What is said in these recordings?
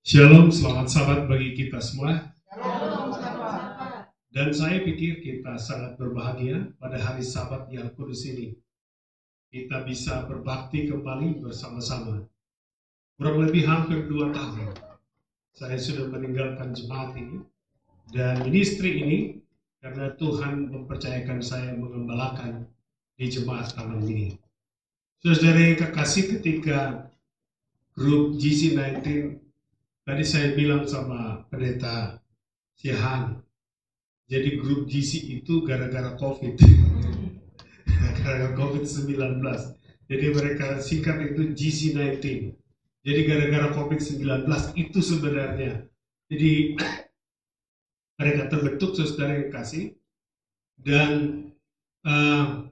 Shalom, selamat sabat bagi kita semua. Dan saya pikir kita sangat berbahagia pada hari Sabat yang kudus ini. Kita bisa berbakti kembali bersama-sama. Kurang lebih hampir 2 tahun saya sudah meninggalkan jemaat ini dan ministry ini karena Tuhan mempercayakan saya mengembalakan di jemaat Taman ini. Saudara yang kekasih, ketika grup GC19 tadi saya bilang sama pendeta Sihan, jadi grup GC itu gara-gara COVID, gara-gara COVID-19. Jadi mereka singkat itu GC19. Jadi gara-gara COVID-19 itu sebenarnya. Jadi mereka terbentuk, saudara yang kasih. Dan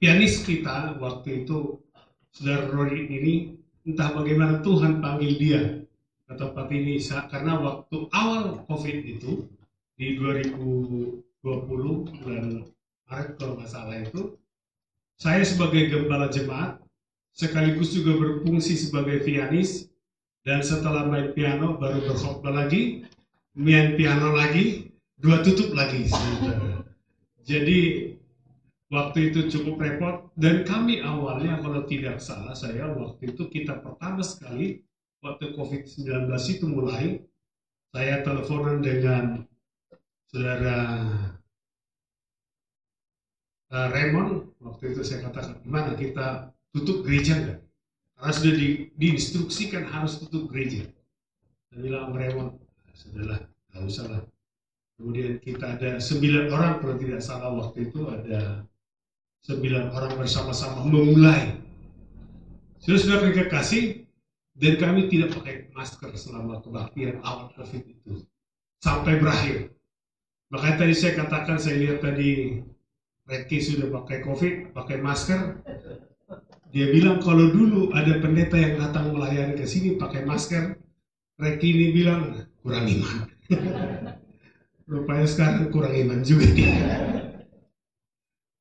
pianis kita waktu itu, saudara Rory ini, entah bagaimana Tuhan panggil dia ke tempat ini, karena waktu awal COVID itu di 2020 bulan Maret kalau nggak salah itu, saya sebagai gembala jemaat sekaligus juga berfungsi sebagai pianis, dan setelah main piano baru berkhotbah lagi, main piano lagi, 2 tutup lagi, saudara. Jadi waktu itu cukup repot, dan kami awalnya kalau tidak salah saya waktu itu kita pertama sekali waktu COVID-19 itu mulai, saya teleponan dengan saudara Raymond. Waktu itu saya katakan, gimana kita tutup gereja nggak? Karena sudah diinstruksikan harus tutup gereja. Saya bilang Raymond, sudahlah, nggak usah lah. Kemudian kita ada 9 orang kalau tidak salah waktu itu, ada 9 orang bersama-sama memulai. Sudah kekasih, dan kami tidak pakai masker selama kebaktian awal COVID itu sampai berakhir. Makanya tadi saya katakan, saya lihat tadi Reki sudah pakai COVID, pakai masker. Dia bilang kalau dulu ada pendeta yang datang melayani ke sini pakai masker, Reki ini bilang kurang iman. Rupanya sekarang kurang iman juga dia.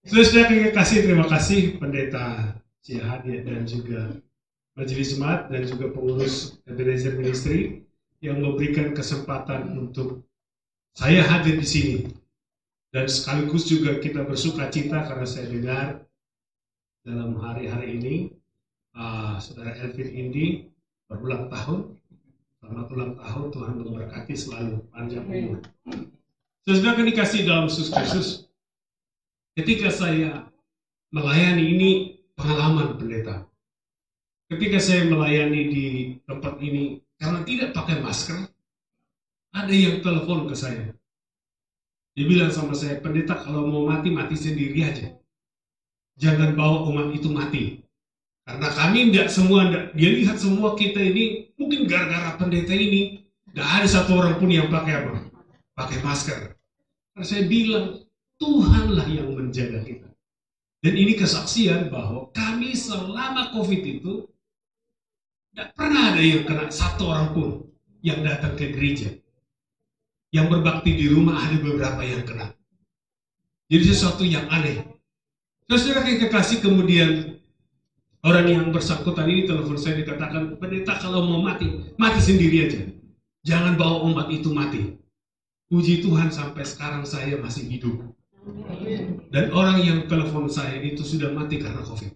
Sudah kasih, terima kasih pendeta Sihan dan juga Majelis Jemaat dan juga pengurus Ebenezer Ministry yang memberikan kesempatan untuk saya hadir di sini. Dan sekaligus juga kita bersuka cita karena saya dengar dalam hari-hari ini saudara Elvin Indi berulang tahun. Selamat ulang tahun, Tuhan memberkati selalu panjang umur. Saudara dikasih dalam Yesus Kristus, ketika saya melayani ini pengalaman pendeta. Ketika saya melayani di tempat ini karena tidak pakai masker, ada yang telepon ke saya. Dia bilang sama saya, pendeta kalau mau mati, mati sendiri aja. Jangan bawa umat itu mati. Karena kami tidak semua, dia lihat semua kita ini, mungkin gara-gara pendeta ini, tidak ada satu orang pun yang pakai apa? Pakai masker. Karena saya bilang, Tuhanlah yang menjaga kita. Dan ini kesaksian bahwa kami selama COVID itu, tidak pernah ada yang kena satu orang pun yang datang ke gereja. Yang berbakti di rumah ada beberapa yang kena. Jadi sesuatu yang aneh. Saudara yang kekasih, kemudian orang yang bersangkutan ini telepon saya, dikatakan, pendeta kalau mau mati, mati sendiri aja. Jangan bawa umat itu mati. Puji Tuhan sampai sekarang saya masih hidup. Dan orang yang telepon saya itu sudah mati karena COVID.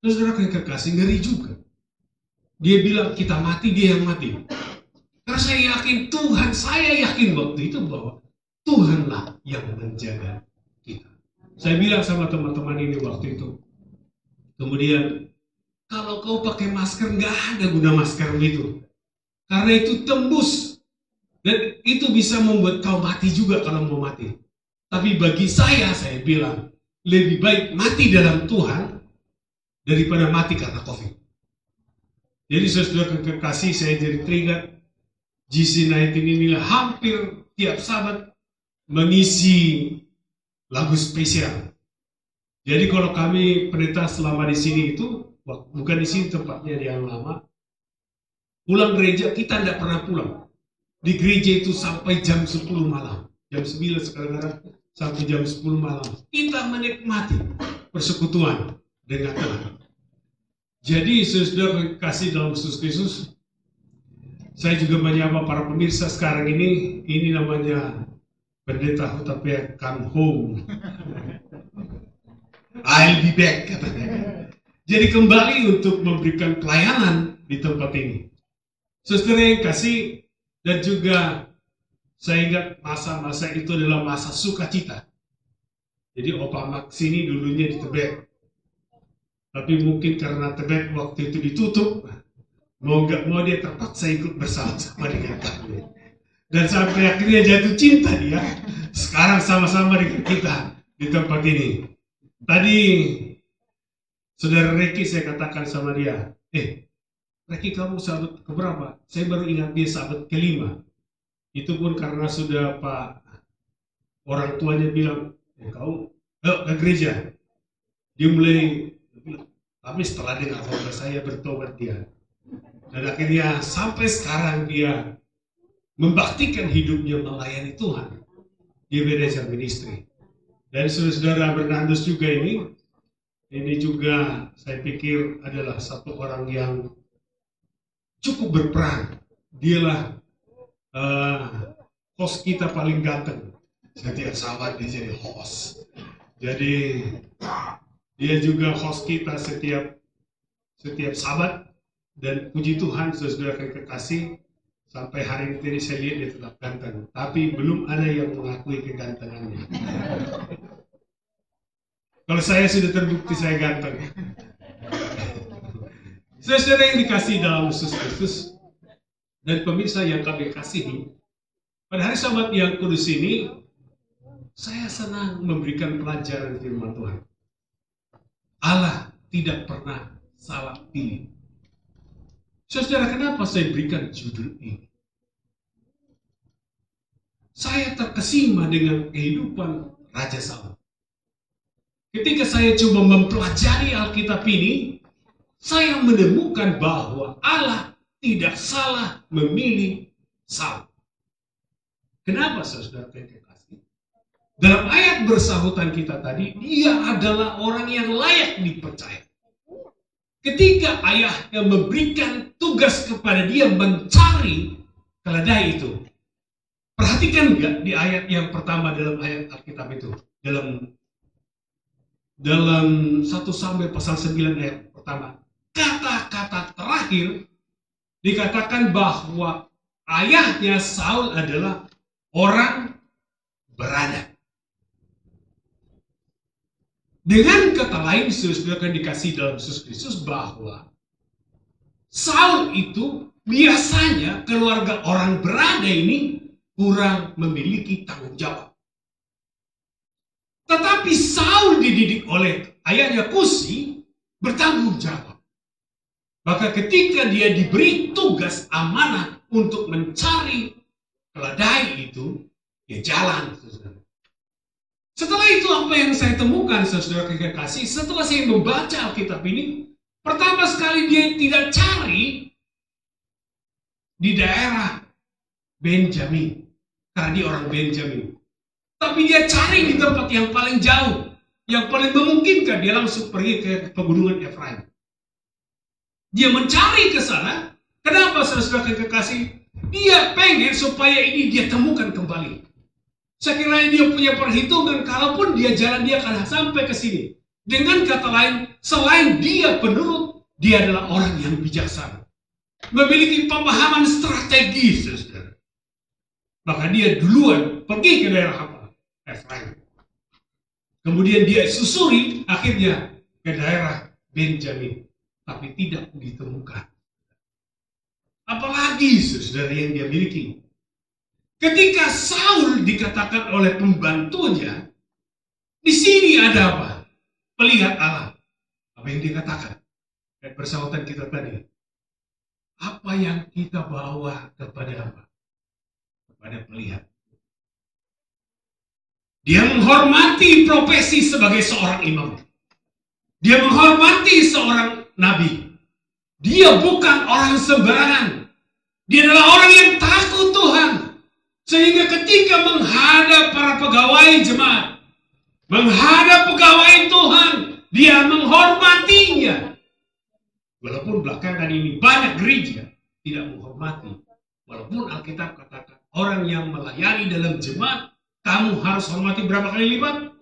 Saudara yang kekasih, ngeri juga. Dia bilang kita mati, dia yang mati. Karena saya yakin Tuhan, saya yakin waktu itu bahwa Tuhanlah yang menjaga kita. Saya bilang sama teman-teman ini waktu itu. Kemudian, kalau kau pakai masker, nggak ada guna masker itu. Karena itu tembus. Dan itu bisa membuat kau mati juga kalau mau mati. Tapi bagi saya bilang, lebih baik mati dalam Tuhan daripada mati karena COVID. Jadi saudara kekasih, saya jadi teringat GC19 ini hampir tiap sabat mengisi lagu spesial. Jadi kalau kami pendeta selama di sini itu, bukan di sini tempatnya yang lama, pulang gereja kita tidak pernah pulang. Di gereja itu sampai jam 10 malam. Jam 9 sekarang sampai jam 10 malam. Kita menikmati persekutuan dengan Tuhan. Jadi saudara kasih dalam Yesus Kristus, Saya juga menyapa para pemirsa sekarang ini namanya Pendeta Hutapea come home. I'll be back, katanya. Jadi kembali untuk memberikan pelayanan di tempat ini. Saudara yang kasih, dan juga saya ingat masa-masa itu adalah masa sukacita. Jadi Opa Max ini dulunya di Tebet. Tapi mungkin karena Tebet waktu itu ditutup, mau nggak mau dia terpaksa ikut bersama-sama dengan kami. Dan sampai akhirnya jatuh cinta dia. Sekarang sama-sama dengan kita di tempat ini. Tadi Saudara Reki saya katakan sama dia, Reki kamu sahabat keberapa? Saya baru ingat dia sahabat kelima. Itu pun karena sudah Pak orang tuanya bilang, kau ke gereja. Dia mulai, tapi setelah dengar khotbah saya bertobat dia. Dan akhirnya sampai sekarang dia membaktikan hidupnya melayani Tuhan. Dia Ebenezer Ministry. Dan saudara Bernardus juga ini juga saya pikir adalah satu orang yang cukup berperan. Dialah host kita paling ganteng. Setiap sahabat dia jadi host. Jadi dia juga host kita setiap sahabat. Dan puji Tuhan saudara kekasih, sampai hari ini saya lihat dia tetap ganteng. Tapi belum ada yang mengakui kegantengannya. Kalau saya sudah terbukti saya ganteng. Saudara yang dikasih dalam Yesus Kristus dan pemirsa yang kami kasihi, pada hari Sabat yang kudus ini, saya senang memberikan pelajaran firman Tuhan. Allah tidak pernah salah pilih. Saudara, kenapa saya berikan judul ini? Saya terkesima dengan kehidupan Raja Saul. Ketika saya coba mempelajari Alkitab ini, saya menemukan bahwa Allah tidak salah memilih Saul. Kenapa saudara kekasih? Dalam ayat bersahutan kita tadi, dia adalah orang yang layak dipercaya. Ketika ayahnya memberikan tugas kepada dia mencari keledai itu. Perhatikan enggak di ayat yang pertama dalam ayat Alkitab itu. Dalam 1 Samuel pasal 9 ayat pertama. Kata-kata terakhir dikatakan bahwa ayahnya Saul adalah orang berada. Dengan kata lain, saudara akan dikasih dalam Yesus Kristus bahwa Saul itu biasanya keluarga orang berada ini kurang memiliki tanggung jawab. Tetapi Saul dididik oleh ayahnya Kusi bertanggung jawab. Maka ketika dia diberi tugas amanah untuk mencari keledai itu, dia jalan. Setelah itu apa yang saya temukan, saudara kekasih, setelah saya membaca Alkitab ini, pertama sekali dia tidak cari di daerah Benjamin, karena dia orang Benjamin. Tapi dia cari di tempat yang paling jauh, yang paling memungkinkan. Dia langsung pergi ke pegunungan Efraim. Dia mencari ke sana. Kenapa saudara kekasih? Dia pengen supaya ini dia temukan kembali. Sekiranya dia punya perhitungan, kalaupun dia jalan, dia akan sampai ke sini. Dengan kata lain, selain dia penurut, dia adalah orang yang bijaksana. Memiliki pemahaman strategis, saudara. Maka dia duluan pergi ke daerah apa? Efraim. Kemudian dia susuri akhirnya ke daerah Benjamin. Tapi tidak ditemukan. Apalagi saudara yang dia miliki. Ketika Saul dikatakan oleh pembantunya, di sini ada apa? Pelihat Allah. Apa yang dikatakan? Dan persahabatan kita tadi. Apa yang kita bawa kepada apa? Kepada pelihat. Dia menghormati profesi sebagai seorang imam. Dia menghormati seorang nabi. Dia bukan orang sembarangan. Dia adalah orang yang takut Tuhan. Sehingga ketika menghadap para pegawai jemaat, menghadap pegawai Tuhan, dia menghormatinya. Walaupun belakangan ini banyak gereja tidak menghormati Walaupun Alkitab katakan orang yang melayani dalam jemaat, kamu harus hormati berapa kali lipat?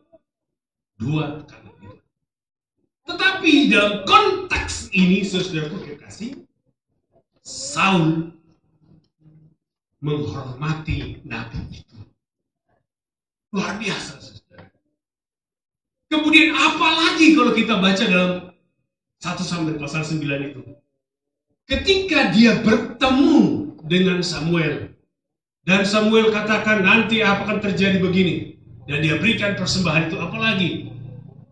2 kali lipat. Tetapi dalam konteks ini, saudaraku kekasih, Saul menghormati nabi itu. Luar biasa, saudara. Kemudian apalagi kalau kita baca dalam 1 Samuel pasal 9 itu. Ketika dia bertemu dengan Samuel, dan Samuel katakan nanti apa akan terjadi begini, dan dia berikan persembahan itu, apalagi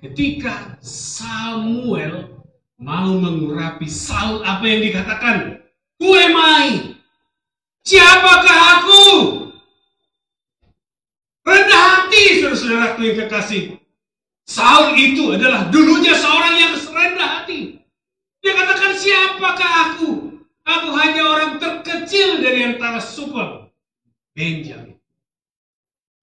ketika Samuel mau mengurapi Saul, apa yang dikatakan? Who am I? Siapakah aku? Rendah hati, saudara-saudaraku yang kekasih. Saul itu adalah dulunya seorang yang rendah hati. Dia katakan, siapakah aku? Aku hanya orang terkecil dari antara suku Benjamin.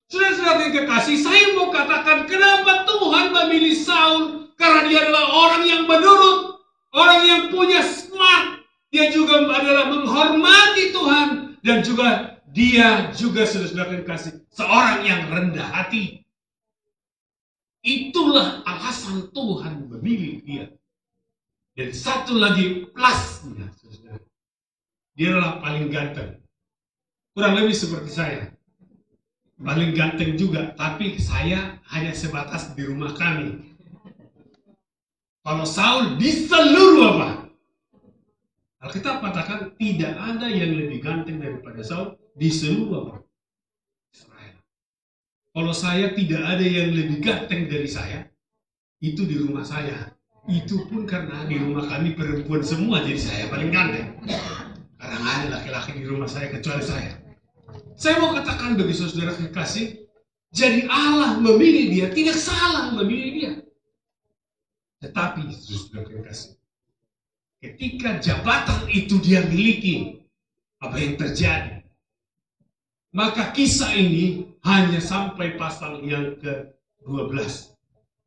Saudara-saudara yang kekasih, saya mau katakan kenapa Tuhan memilih Saul? Karena dia adalah orang yang menurut, orang yang punya smart. Dia juga adalah menghormati Tuhan. Dan juga dia juga, saudara-saudara yang kekasih, seorang yang rendah hati. Itulah alasan Tuhan memilih dia. Dan satu lagi plusnya, saudara. Dia adalah paling ganteng. Kurang lebih seperti saya. Paling ganteng juga, tapi saya hanya sebatas di rumah kami. Kalau Saul di seluruh apa? Alkitab katakan tidak ada yang lebih ganteng daripada Saul di seluruh apa? Israel. Kalau saya tidak ada yang lebih ganteng dari saya, itu di rumah saya. Itu pun karena di rumah kami perempuan semua, jadi saya paling ganteng. Karena nggak ada laki-laki di rumah saya kecuali saya. Saya mau katakan bagi saudara kekasih, jadi Allah memilih dia, tidak salah memilih dia. Tetapi saudara kekasih, ketika jabatan itu dia miliki, apa yang terjadi? Maka kisah ini hanya sampai pasal yang ke-12.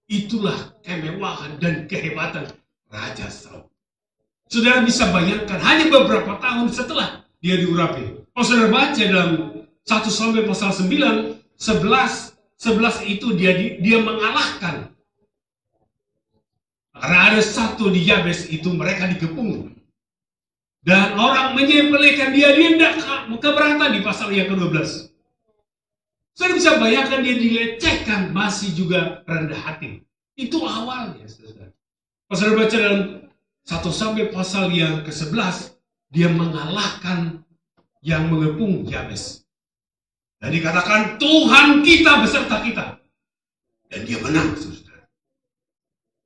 Itulah kemewahan dan kehebatan Raja Saul. Saudara bisa bayangkan, hanya beberapa tahun setelah dia diurapi. Kalau saudara baca dalam 1 Samuel pasal 9, 11 itu dia mengalahkan. Karena ada satu di Yabes itu mereka dikepung. Dan orang menyembelihkan dia tidak keberatan di pasal yang ke-12. Saudara bisa bayangkan dia dilecehkan, masih juga rendah hati. Itu awalnya, saudara. Kalau saudara baca dalam 1 Samuel pasal yang ke-11, dia mengalahkan yang mengepung Yabes. Dan dikatakan Tuhan kita beserta kita. Dan dia menang, saudara.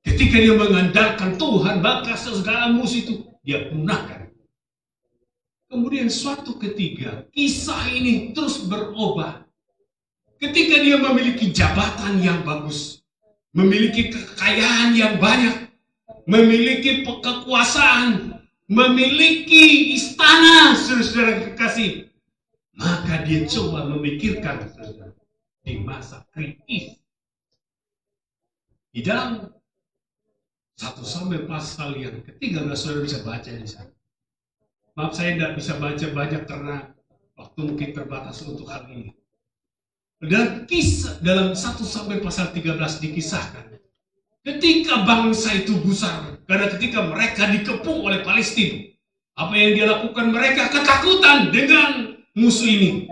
Ketika dia mengandalkan Tuhan, maka segala musuh itu dia punahkan. Kemudian suatu ketika, kisah ini terus berubah. Ketika dia memiliki jabatan yang bagus, memiliki kekayaan yang banyak, memiliki kekuasaan, memiliki istana, saudara kekasih, maka dia coba memikirkan, saudara, di masa kritis. Di dalam 1 Samuel pasal yang ke-13, saudara bisa baca di sana. Maaf, saya tidak bisa baca banyak karena waktu mungkin terbatas untuk hal ini. Dan kisah dalam 1 Samuel pasal 13 dikisahkan ketika bangsa itu gusar, karena ketika mereka dikepung oleh Palestina, apa yang dia lakukan? Mereka ketakutan dengan musuh ini.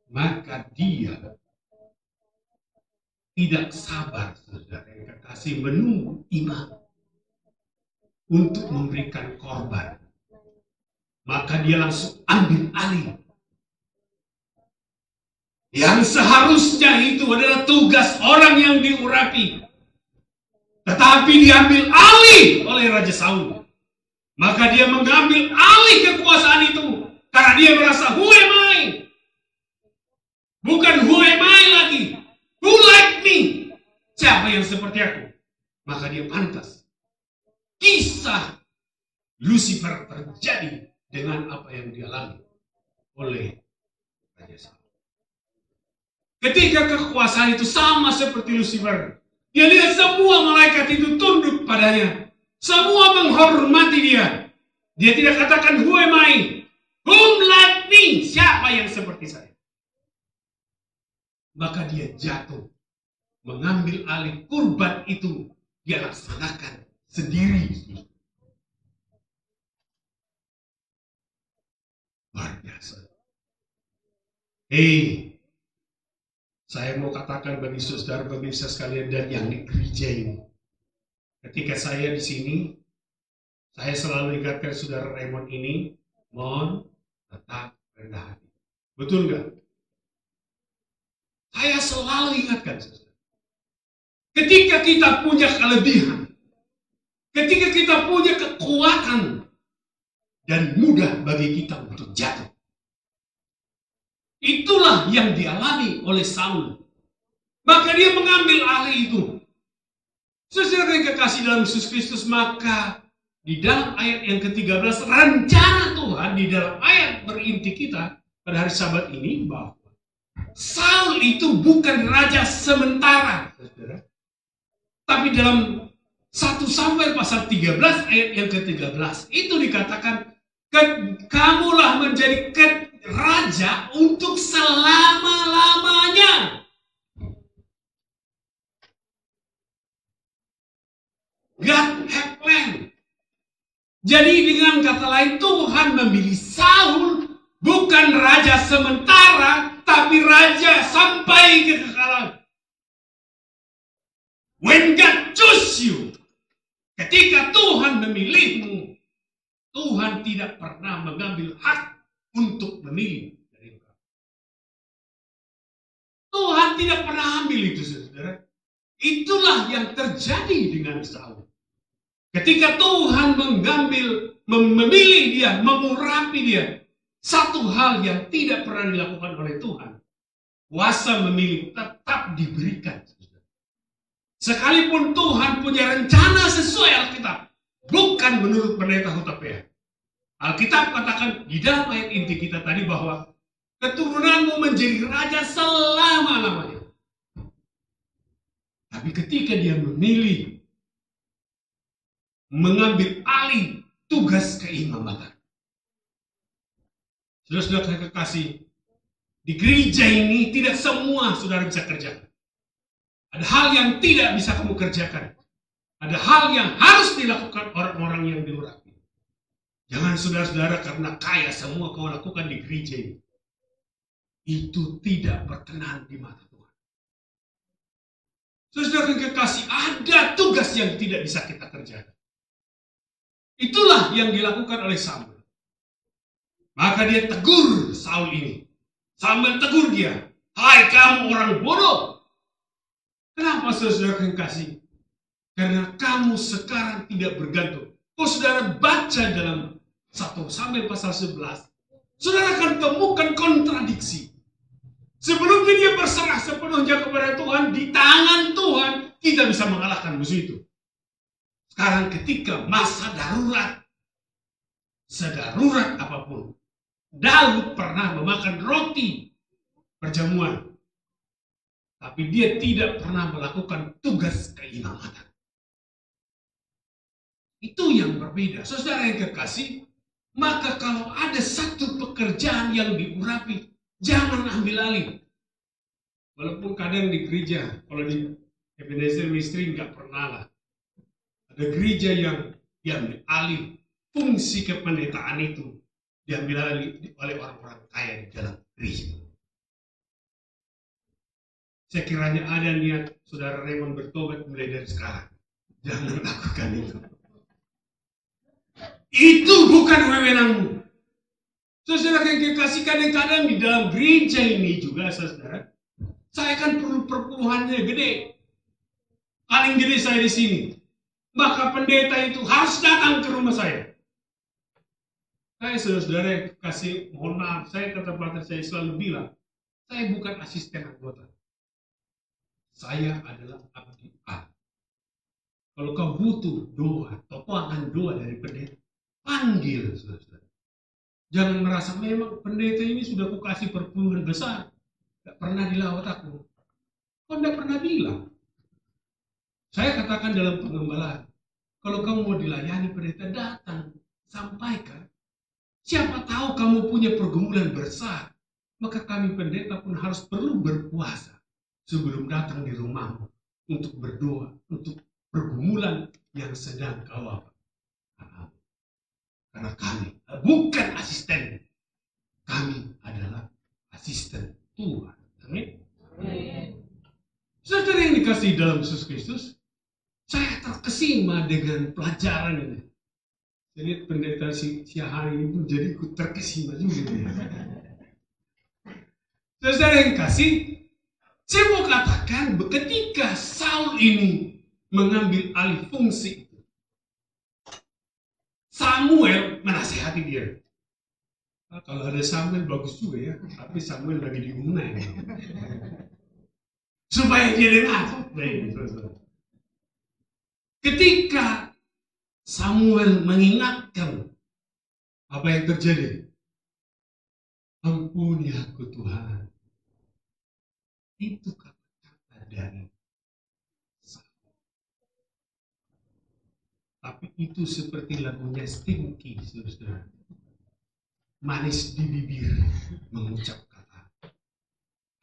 Maka dia tidak sabar, saudara yang kekasih, menunggu imam untuk memberikan korban. Maka dia langsung ambil alih. Yang seharusnya itu adalah tugas orang yang diurapi. Tetapi diambil alih oleh Raja Saul. Maka dia mengambil alih kekuasaan itu. Karena dia merasa, who am I? Bukan who am I lagi. Who like me? Siapa yang seperti aku? Maka dia pantas. Kisah Lucifer terjadi dengan apa yang dialami oleh Raja Saul. Ketika kekuasaan itu sama seperti Lucifer, dia lihat semua malaikat itu tunduk padanya. Semua menghormati dia. Dia tidak katakan who am I? Whom like seperti saya. Maka dia jatuh, mengambil alih kurban itu, dia laksanakan sendiri. Luar biasa. Saya mau katakan bagi saudara pemirsa sekalian dan yang di gereja ini, ketika saya di sini, saya selalu ingatkan saudara Raymond ini, mohon tetap rendah hati. Betul nggak? Saya selalu ingatkan saudara. Ketika kita punya kelebihan, ketika kita punya kekuatan, dan mudah bagi kita untuk jatuh. Itulah yang dialami oleh Saul. Maka dia mengambil alih itu. Saudara yang kekasih dalam Yesus Kristus, maka di dalam ayat yang ke-13, rencana Tuhan di dalam ayat berinti kita pada hari Sabat ini, bahwa Saul itu bukan raja sementara, saudara. Tapi dalam 1 Samuel pasal 13 ayat yang ke-13 itu dikatakan, kamulah menjadi raja untuk selama-lamanya. God have plan. Jadi dengan kata lain, Tuhan memilih Saul bukan raja sementara, tapi raja sampai kekekalan. When God choose you, ketika Tuhan memilihmu, Tuhan tidak pernah mengambil hak untuk memilih dari engkau. Tuhan tidak pernah ambil itu, saudara. Itulah yang terjadi dengan Saul. Ketika Tuhan memilih dia, mengurapi dia, satu hal yang tidak pernah dilakukan oleh Tuhan, kuasa memilih tetap diberikan. Sekalipun Tuhan punya rencana sesuai Alkitab, bukan menurut pendeta Hutapea. Alkitab katakan di dalam ayat inti kita tadi bahwa keturunanmu menjadi raja selama-lamanya. Tapi ketika dia memilih mengambil alih tugas keimamatan, saudara-saudara kekasih, di gereja ini tidak semua saudara bisa kerjakan. Ada hal yang tidak bisa kamu kerjakan. Ada hal yang harus dilakukan orang-orang yang diurapi. Jangan saudara-saudara karena kaya semua kau lakukan di gereja ini. Itu tidak berkenan di mata Tuhan. Saudara yang kekasih, ada tugas yang tidak bisa kita kerjakan. Itulah yang dilakukan oleh Samuel. Maka dia tegur Saul ini. Samuel tegur dia. Hai kamu orang bodoh. Kenapa saudara yang kasih? Karena kamu sekarang tidak bergantung. Kalau saudara baca dalam 1 Samuel pasal 11, saudara akan temukan kontradiksi. Sebelumnya dia berserah sepenuhnya kepada Tuhan, di tangan Tuhan kita bisa mengalahkan musuh itu. Sekarang ketika masa darurat, sedarurat apapun, Daud pernah memakan roti perjamuan. Tapi dia tidak pernah melakukan tugas keimamatan. Itu yang berbeda. Saudara yang kekasih, maka kalau ada satu pekerjaan yang diurapi, jangan ambil alih. Walaupun kadang di gereja, kalau di Ebenezer Ministry nggak pernah lah. Ada gereja yang diambil alih fungsi kependetaan itu, diambil alih oleh orang-orang kaya di dalam gereja. Saya kiranya ada niat saudara Raymond bertobat mulai dari sekarang. Jangan lakukan itu. Itu bukan wewenangmu. Saudara yang dikasih kadang-kadang di dalam gereja ini juga, saudara. Saya kan perlu perpuluhannya gede. Paling gede saya di sini. Maka pendeta itu harus datang ke rumah saya. Saya saudara yang kasih, mohon maaf, saya kata pelatihan saya selalu bilang, saya bukan asisten anggota. Saya adalah abdi Allah. Kalau kau butuh doa, topangan doa dari pendeta, panggil saudara. Jangan merasa memang pendeta ini sudah aku kasih perpuluhan besar, tidak pernah dilawat aku. Kau tidak pernah bilang. Saya katakan dalam pengembalaan, kalau kamu mau dilayani pendeta, datang, sampaikan. Siapa tahu kamu punya pergumulan besar. maka kami pendeta pun harus perlu berpuasa sebelum datang di rumahmu untuk berdoa, untuk pergumulan yang sedang kau alami. Karena kami bukan asisten, kami adalah asisten Tuhan. Amin. Saudara yang dikasihi dalam Yesus Kristus, saya terkesima dengan pelajaran ini. Jadi pendeta Syahari ini pun jadi ikut terkesima juga. Saudara yang kasih, saya mau katakan ketika Saul ini mengambil alih fungsi itu, Samuel menasihati dia. Nah, kalau ada Samuel bagus juga ya, tapi Samuel lagi diunai. Supaya dia dengar. Ketika Samuel mengingatkan apa yang terjadi, ampuni aku Tuhan. Itu kata-kata dari Samuel. Tapi itu seperti lagunya Stinky, saudara. Manis di bibir mengucap kata.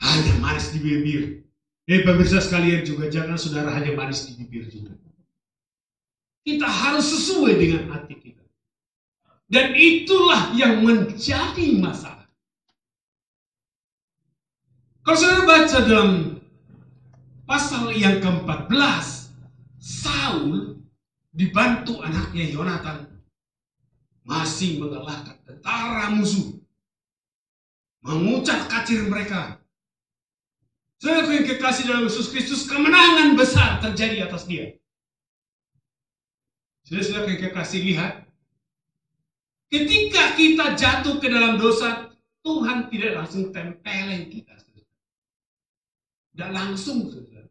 Hanya manis di bibir. Pemirsa sekalian juga, jangan saudara hanya manis di bibir juga. Kita harus sesuai dengan hati kita. Dan itulah yang menjadi masalah. Kalau saudara baca dalam pasal yang ke-14, Saul dibantu anaknya Yonatan masih mengalahkan tentara musuh, mengucap kacir mereka. Saudara yang kekasih dalam Yesus Kristus, kemenangan besar terjadi atas dia. Saudara yang kekasih, lihat, ketika kita jatuh ke dalam dosa, Tuhan tidak langsung tempelin kita. Tidak langsung, saudara.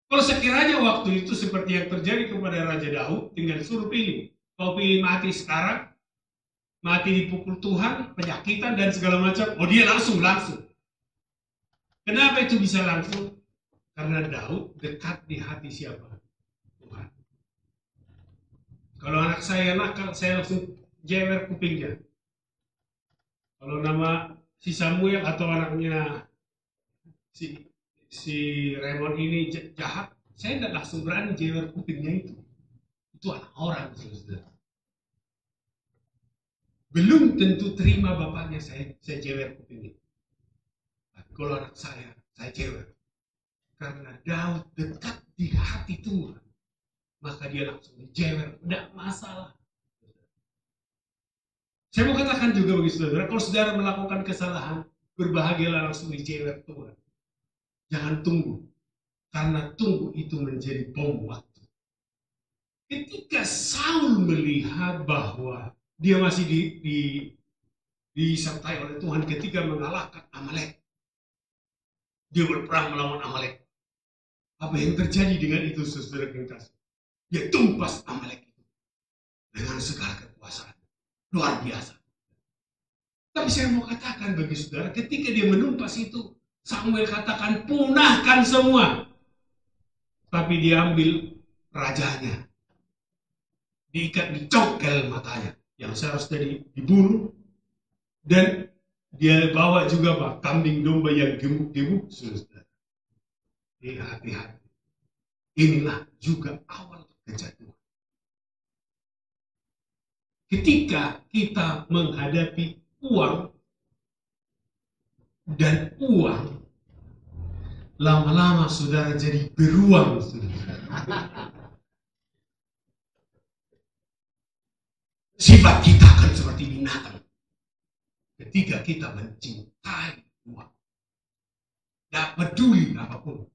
Kalau sekiranya waktu itu seperti yang terjadi kepada Raja Daud, tinggal suruh pilih. Kau pilih mati sekarang, mati dipukul Tuhan, penyakitan dan segala macam. Oh, dia langsung. Kenapa itu bisa langsung? Karena Daud dekat di hati siapa? Tuhan. Kalau anak saya nakal, saya langsung jewer kupingnya. Kalau nama si Samuel atau anaknya si Raymond ini jahat, saya tidak langsung berani jewer kupingnya itu. Itu anak orang, saudara. Belum tentu terima bapaknya saya jewer kupingnya. Kalau anak saya jewer. Karena Daud dekat di hati Tuhan, maka dia langsung dijewer, tidak masalah. Saya mau katakan juga bagi saudara, kalau saudara melakukan kesalahan, berbahagialah langsung dijewer Tuhan. Jangan tunggu, karena tunggu itu menjadi bom waktu. Ketika Saul melihat bahwa dia masih disertai oleh Tuhan ketika mengalahkan Amalek, dia berperang melawan Amalek. Apa yang terjadi dengan itu, saudara yang kasih? Dia tumpas Amalek itu dengan segala kekuasaan. Luar biasa. Tapi saya mau katakan bagi saudara, ketika dia menumpas itu, Samuel katakan, punahkan semua. Tapi dia ambil rajanya. Diikat, dicongkel matanya. Yang seharusnya dibunuh. Dan dia bawa juga kambing domba yang gemuk-gemuk, saudara. Hati-hati. Inilah juga awal kejatuhan. Ketika kita menghadapi uang, dan uang, lama-lama saudara jadi beruang, saudara. Sifat kita akan seperti binatang. Ketika kita mencintai uang, tidak peduli apapun.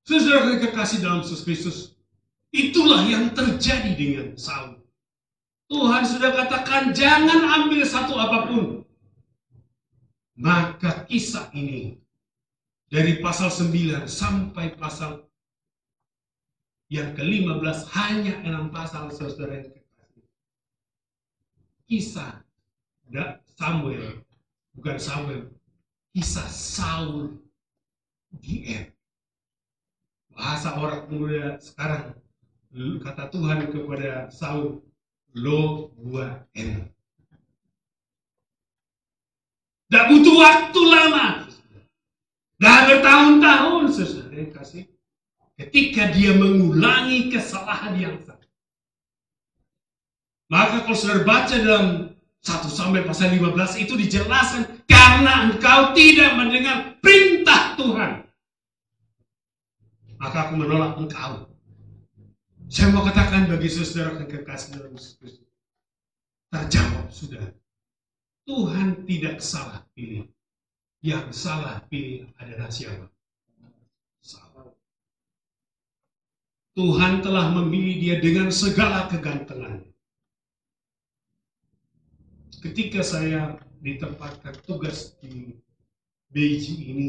Saudara yang kekasih dalam Yesus Kristus, itulah yang terjadi dengan Saul. Tuhan sudah katakan jangan ambil satu apapun. Maka kisah ini dari pasal 9 sampai pasal yang ke-15, hanya 6 pasal, saudara yang kekasih. Kisah Samuel, bukan Samuel, kisah Saul GM. Bahasa orang muda sekarang, kata Tuhan kepada Saul, lo gua enak. Tidak butuh waktu lama. Dah bertahun-tahun, saudara yang kasih. Ketika dia mengulangi kesalahan yang sama. Maka kalau saudara baca dalam 1 Samuel pasal 15 itu dijelaskan karena engkau tidak mendengar perintah Tuhan. Maka aku menolak engkau. Saya mau katakan bagi saudara yang kekasih dalam Yesus Kristus. Terjawab sudah. Tuhan tidak salah pilih. Yang salah pilih adalah siapa? Saul. Tuhan telah memilih dia dengan segala kegantengannya. Ketika saya ditempatkan tugas di Beijing ini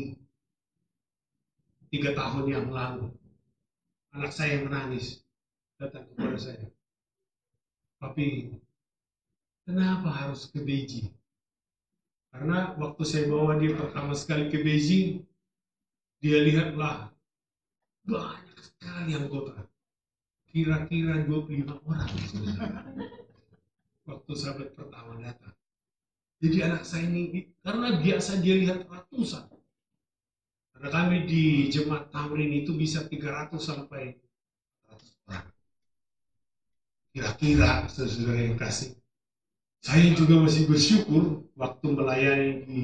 3 tahun yang lalu, anak saya menangis datang kepada saya. Tapi kenapa harus ke Beijing? Karena waktu saya bawa dia pertama sekali ke Beijing, dia lihatlah banyak sekali anggota. Kira-kira 25 orang. Waktu sahabat pertama datang. Jadi anak saya ini, karena biasa dia lihat ratusan. Karena kami di jemaat Tamrin itu bisa 300 sampai 100 orang. Kira-kira saudara yang kasih. Saya juga masih bersyukur waktu melayani di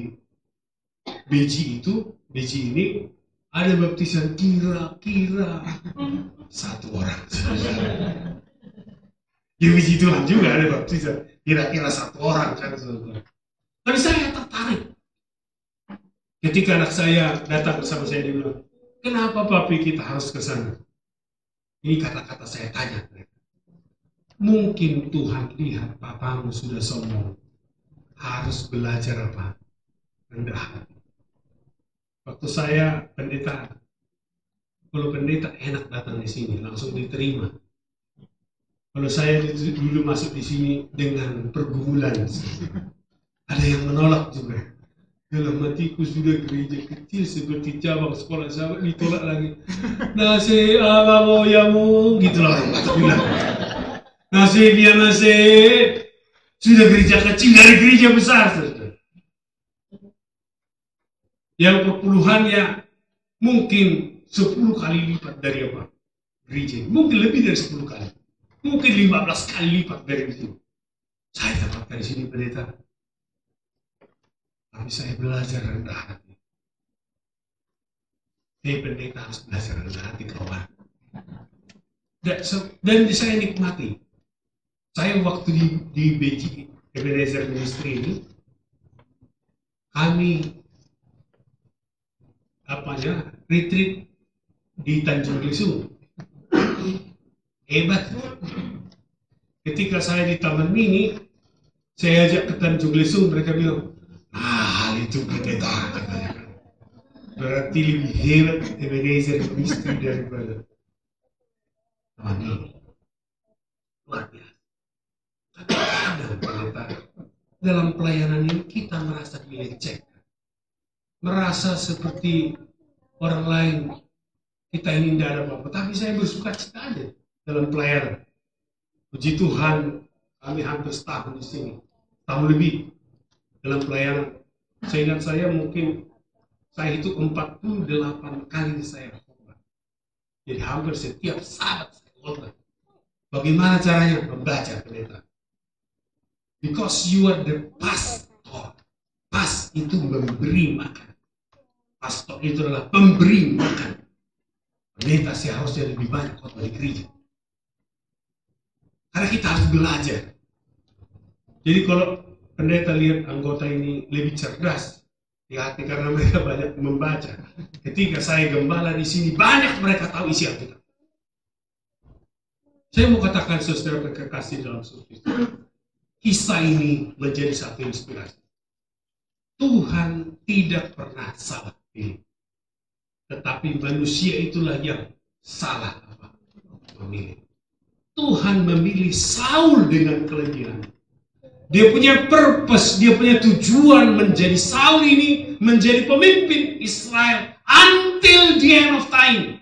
BJ ini ada baptisan kira-kira 1 orang. Di BJ Tuhan juga ada baptisan kira-kira 1 orang. Tapi saya tertarik. Ketika anak saya datang bersama saya, dia bilang, kenapa papi kita harus ke sana? Ini kata-kata saya tanya. Mungkin Tuhan lihat papamu sudah sombong. Harus belajar apa? Rendah hati. Waktu saya pendeta, kalau pendeta enak datang di sini, langsung diterima. Kalau saya dulu masuk di sini dengan pergumulan, ada yang menolak juga. Dalam hatiku sudah gereja kecil seperti cabang sekolah sahabat ditolak lagi. Nasi abang yamu gitu lah. Nasi dia nasi sudah gereja kecil dari gereja besar. Yang perpuluhannya mungkin 10 kali lipat dari apa? Gereja. Mungkin lebih dari 10 kali. Mungkin 15 kali lipat dari sini. Saya dapatkan di sini pendeta. Tapi saya belajar rendah hati. Pendeta harus belajar rendah hati kawan. Dan saya nikmati. Saya waktu di BJ Ebenezer Ministry ini, kami retreat di Tanjung Lesung. Hebat. Ketika saya di Taman Mini, saya ajak ke Tanjung Lesung, mereka bilang, hal itu pendeta. Berarti lebih hebat Ebenezer Ministry daripada Taman Mini. Luar biasa. Kadang pendeta, dalam pelayanan ini kita merasa dilecehkan. Merasa seperti orang lain, kita ini tidak ada apa-apa. Tapi saya bersuka cita aja dalam pelayanan. Puji Tuhan, kami hampir setahun di sini. Tahun lebih dalam pelayanan. Saya ingat mungkin saya itu 48 kali saya khotbah. Jadi hampir setiap saat saya khotbah. Bagaimana caranya? Membaca pendeta. Because you are the pastor. Pas itu memberi makan. Pastor itu adalah pemberi makan. Pendeta seharusnya lebih banyak khotbah di gereja. Karena kita harus belajar. Jadi kalau pendeta lihat anggota ini lebih cerdas di hati karena mereka banyak membaca. Ketika saya gembala di sini, banyak mereka tahu isi Alkitab. Saya mau katakan saudara kekasih dalam Yesus. Kisah ini menjadi satu inspirasi. Tuhan tidak pernah salah pilih. Tetapi manusia itulah yang salah memilih. Tuhan memilih Saul dengan kelebihan. Dia punya purpose, dia punya tujuan menjadi Saul ini menjadi pemimpin Israel until the end of time.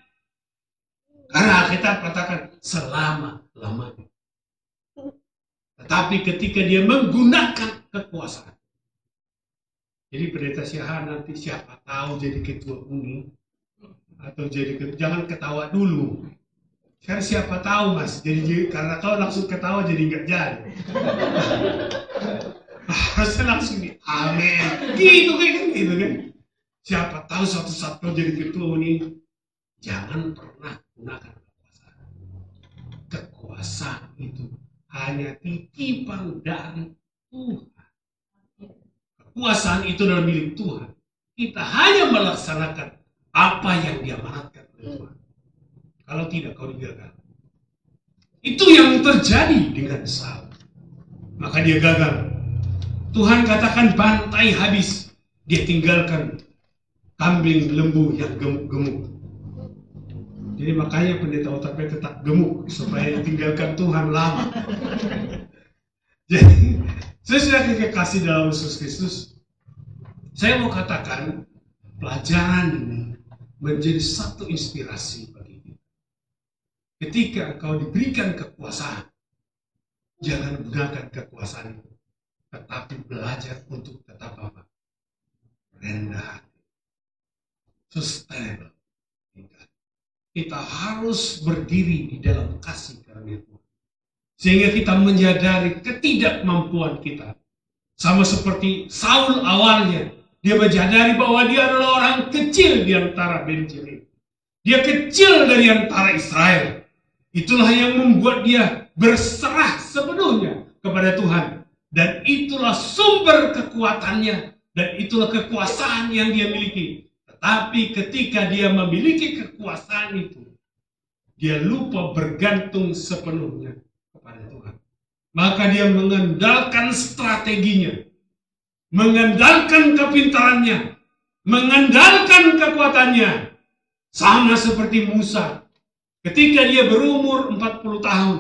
Karena Alkitab katakan selama-lamanya. Tetapi ketika dia menggunakan kekuasaan, Jadi pendeta Siahaan nanti siapa tahu jadi ketua UNI atau jadi jangan ketawa dulu. Karena siapa tahu mas, jadi karena kau langsung ketawa jadi nggak jadi. Harusnya langsung amin. Gitu kan. Siapa tahu suatu saat kau jadi ketua UNI, jangan pernah gunakan kekuasaan. Kekuasaan itu hanya titipan dari Tuhan. Kekuasaan itu adalah milik Tuhan. Kita hanya melaksanakan apa yang diamanatkan oleh Tuhan. Kalau tidak, kau digagal. Itu yang terjadi dengan Saul. Maka dia gagal. Tuhan katakan bantai habis. Dia tinggalkan kambing lembu yang gemuk-gemuk. Jadi makanya pendeta otaknya tetap gemuk supaya ditinggalkan Tuhan lama. Jadi saya sudah kekasih dalam Yesus Kristus. Saya mau katakan pelajaran ini menjadi satu inspirasi bagi kita. Ketika engkau diberikan kekuasaan, jangan gunakan kekuasaan itu, tetapi belajar untuk tetap apa? Rendah hati, sustainable. Kita harus berdiri di dalam kasih karunia Tuhan. Sehingga kita menyadari ketidakmampuan kita. Sama seperti Saul awalnya. Dia menyadari bahwa dia adalah orang kecil di antara Benjamin. Dia kecil dari antara Israel. Itulah yang membuat dia berserah sepenuhnya kepada Tuhan. Dan itulah sumber kekuatannya. Dan itulah kekuasaan yang dia miliki. Tetapi ketika dia memiliki kekuasaan itu, dia lupa bergantung sepenuhnya kepada Tuhan. Maka dia mengandalkan strateginya, mengandalkan kepintarannya, mengandalkan kekuatannya. Sama seperti Musa. Ketika dia berumur 40 tahun,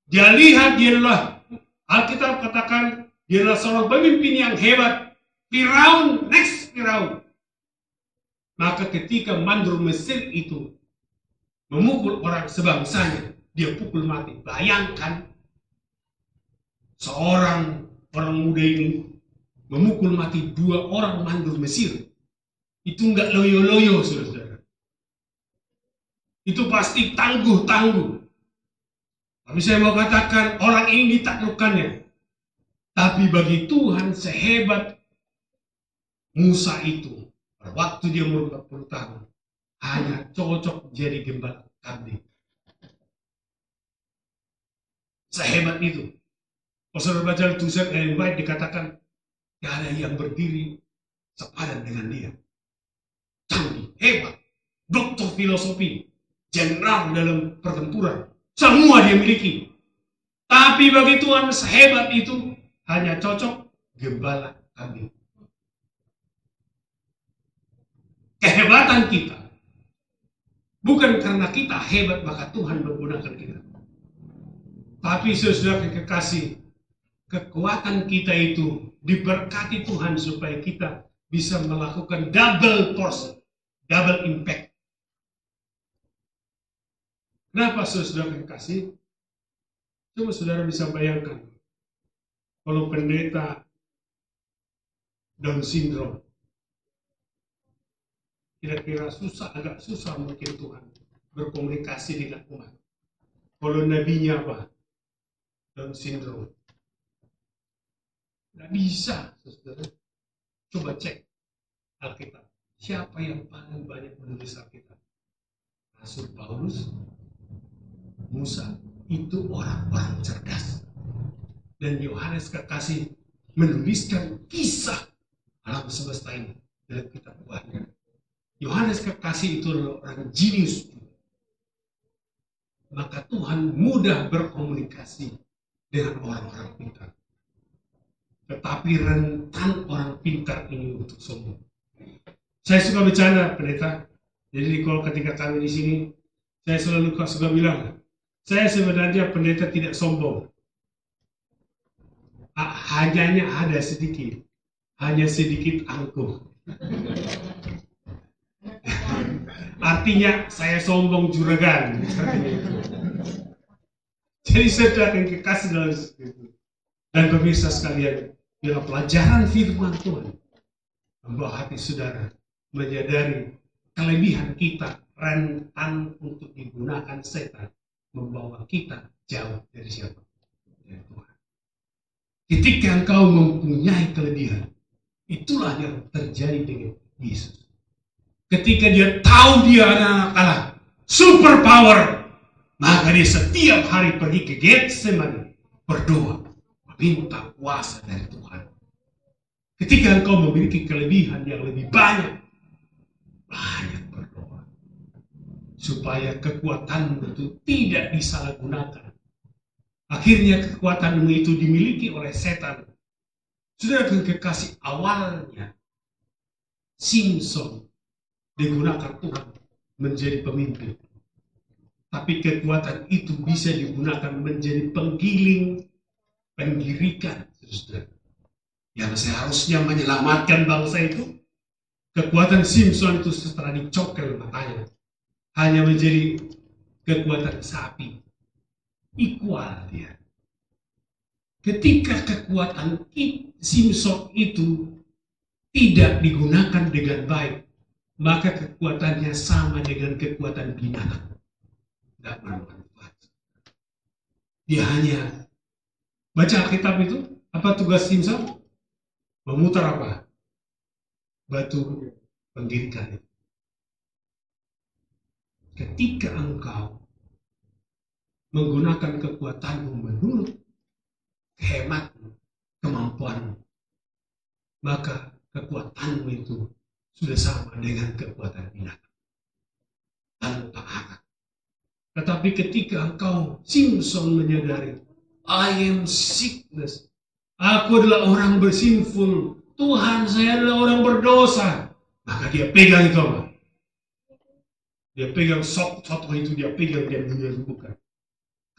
dia lihat dia adalah, Alkitab katakan, dia adalah seorang pemimpin yang hebat. Firaun, next Firaun. Maka ketika mandor Mesir itu memukul orang sebangsanya, dia pukul mati. Bayangkan seorang orang muda ini memukul mati 2 orang mandor Mesir. Itu enggak loyo-loyo, saudara. Itu pasti tangguh-tangguh. Tapi saya mau katakan orang ini ditaklukkannya. Tapi bagi Tuhan sehebat Musa itu, waktu dia umur 40 tahun, hanya cocok jadi gembala kambing. Sehebat itu. Kalau saudara baca tulisan Ellen White dikatakan, tidak ada yang berdiri sepadan dengan dia. Canggih, hebat, doktor filosofi, jenderal dalam pertempuran, semua dia miliki. Tapi bagi Tuhan sehebat itu, hanya cocok gembala kambing. Kehebatan kita bukan karena kita hebat maka Tuhan menggunakan kita. Tapi saudara kekasih, kekuatan kita itu diberkati Tuhan supaya kita bisa melakukan double portion, double impact. Kenapa saudara kekasih? Coba saudara bisa bayangkan kalau pendeta Down syndrome, kira-kira agak susah mungkin Tuhan berkomunikasi dengan umat. Kalau nabinya apa? Down syndrome. Nggak bisa, saudara. Coba cek Alkitab. Siapa yang paling banyak menulis Alkitab? Rasul Paulus, Musa. Itu orang-orang cerdas. Dan Yohanes kekasih menuliskan kisah alam semesta ini dalam kitab Wahyu. Yohanes kekasih itu adalah orang jenius. Maka Tuhan mudah berkomunikasi dengan orang-orang pintar. Tetapi rentan orang pintar ini untuk sombong. Saya suka bercanda, pendeta. Jadi kalau ketika kami di sini, saya selalu suka bilang, saya sebenarnya pendeta tidak sombong. Hanya ada sedikit. Hanya sedikit angkuh. Artinya saya sombong juragan. Jadi saya akan kekasih dalam itu. Dan pemirsa sekalian, dalam pelajaran firman Tuhan, membawa hati saudara menyadari kelebihan kita rentan untuk digunakan setan, membawa kita jauh dari siapa? Dari Tuhan. Ketika engkau mempunyai kelebihan, itulah yang terjadi dengan Yesus. Ketika dia tahu dia anak Allah, super power, maka dia setiap hari pergi ke Getsemani, berdoa, meminta kuasa dari Tuhan. Ketika engkau memiliki kelebihan yang lebih banyak berdoa. Supaya kekuatanmu itu tidak disalahgunakan. Akhirnya kekuatanmu itu dimiliki oleh setan. Saudara kekasih, awalnya Simson digunakan Tuhan menjadi pemimpin. Tapi kekuatan itu bisa digunakan menjadi penggiling, penggirikan, saudara. Yang seharusnya menyelamatkan bangsa itu, kekuatan Simson itu setelah dicokel matanya, hanya menjadi kekuatan sapi. Equal dia. Ketika kekuatan Simson itu tidak digunakan dengan baik, maka kekuatannya sama dengan kekuatan binatang. Tidak bermanfaat. Dia hanya baca Alkitab itu, apa tugas Simson? Memutar apa? Batu penggirikan. Ketika engkau menggunakan kekuatanmu menurut hematmu, kemampuanmu, maka kekuatanmu itu sudah sama dengan kekuatan binatang. Tanpa arah. Tetapi ketika engkau, Simson, menyadari, I am sickness. Aku adalah orang bersinful. Tuhan, saya adalah orang berdosa. Maka dia pegang itu apa? Dia pegang soto itu, dia pegang, dia bukan.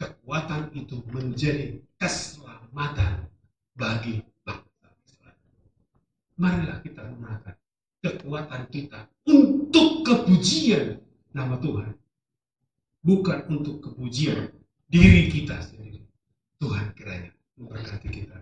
Kekuatan itu menjadi keselamatan bagi bangsa Israel. Marilah kita gunakan kekuatan kita untuk kepujian nama Tuhan. Bukan untuk kepujian diri kita sendiri. Tuhan kiranya memberkati kita.